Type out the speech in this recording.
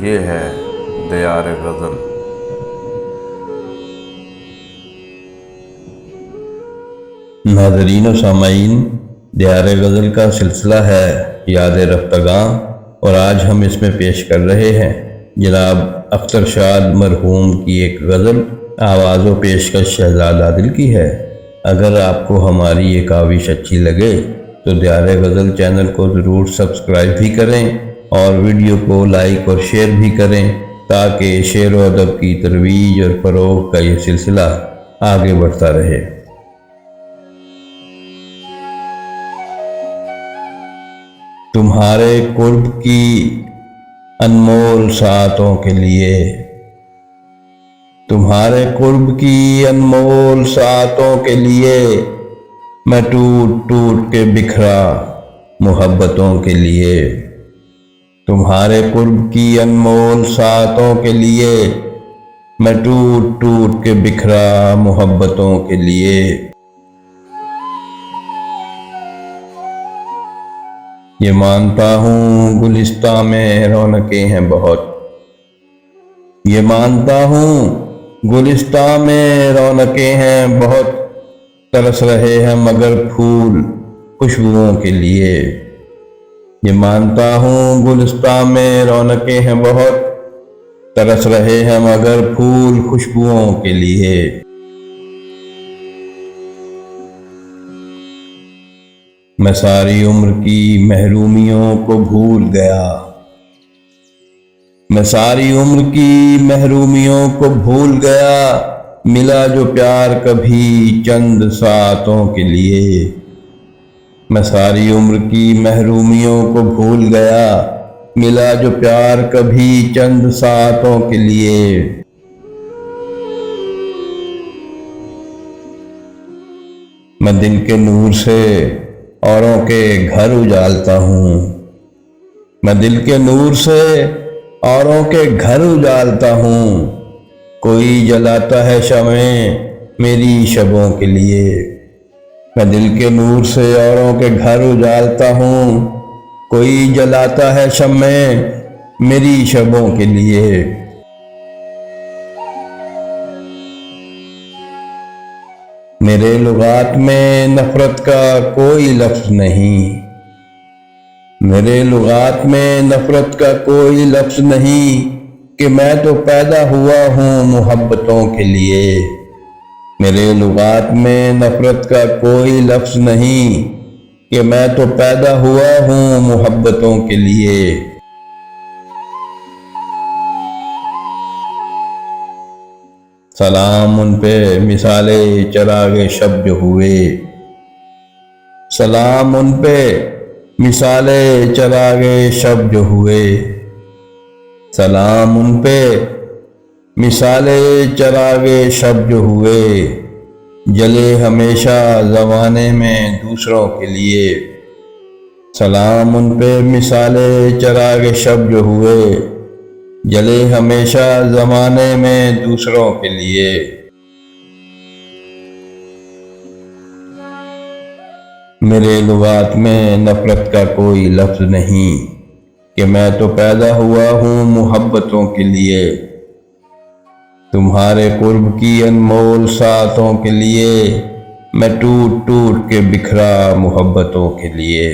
یہ ہے دیار غزل۔ ناظرین و سامعین، دیار غزل کا سلسلہ ہے یاد رفتگاں، اور آج ہم اس میں پیش کر رہے ہیں جناب اختر شاد مرحوم کی ایک غزل، آواز و پیشکش شہزاد عادل کی ہے۔ اگر آپ کو ہماری یہ کاوش اچھی لگے تو دیار غزل چینل کو ضرور سبسکرائب بھی کریں اور ویڈیو کو لائک اور شیئر بھی کریں تاکہ شعر و ادب کی ترویج اور فروغ کا یہ سلسلہ آگے بڑھتا رہے۔ تمہارے قرب کی انمول ساعتوں کے لیے، تمہارے قرب کی انمول ساعتوں کے لیے میں ٹوٹ ٹوٹ کے بکھرا محبتوں کے لیے، تمہارے قرب کی انمول ساعتوں کے لیے میں ٹوٹ ٹوٹ کے بکھرا محبتوں کے لیے۔ یہ مانتا ہوں گلستاں میں رونقیں ہیں بہت، یہ مانتا ہوں گلستاں میں رونقیں ہیں بہت، ترس رہے ہیں مگر پھول خوشبوؤں کے لیے۔ یہ مانتا ہوں گلستاں میں رونقیں ہیں بہت، ترس رہے ہیں مگر پھول خوشبوؤں کے لیے۔ میں ساری عمر کی محرومیوں کو بھول گیا، میں ساری عمر کی محرومیوں کو بھول گیا، ملا جو پیار کبھی چند ساعتوں کے لیے۔ میں ساری عمر کی محرومیوں کو بھول گیا، ملا جو پیار کبھی چند ساعتوں کے لیے۔ میں دل کے نور سے اوروں کے گھر اجالتا ہوں، میں دل کے نور سے اوروں کے گھر اجالتا ہوں، کوئی جلاتا ہے شمعیں میری شبوں کے لیے۔ میں دل کے نور سے اوروں کے گھر اجالتا ہوں، کوئی جلاتا ہے شمعیں میری شبوں کے لیے۔ میرے لغات میں نفرت کا کوئی لفظ نہیں، میرے لغات میں نفرت کا کوئی لفظ نہیں، کہ میں تو پیدا ہوا ہوں محبتوں کے لیے۔ میرے لغات میں نفرت کا کوئی لفظ نہیں، کہ میں تو پیدا ہوا ہوں محبتوں کے لیے۔ سلام ان پہ مثال چراغ شب جو ہوئے، سلام ان پہ مثال چراغ شب جو ہوئے، سلام ان پہ مثال چراغ شب جو ہوئے، جلے ہمیشہ زمانے میں دوسروں کے لیے۔ سلام ان پہ مثال چراغ شب جو ہوئے، جلے ہمیشہ زمانے میں دوسروں کے لیے۔ میرے لغات میں نفرت کا کوئی لفظ نہیں، کہ میں تو پیدا ہوا ہوں محبتوں کے لیے۔ تمہارے قرب کی انمول ساعتوں کے لیے میں ٹوٹ ٹوٹ کے بکھرا محبتوں کے لیے۔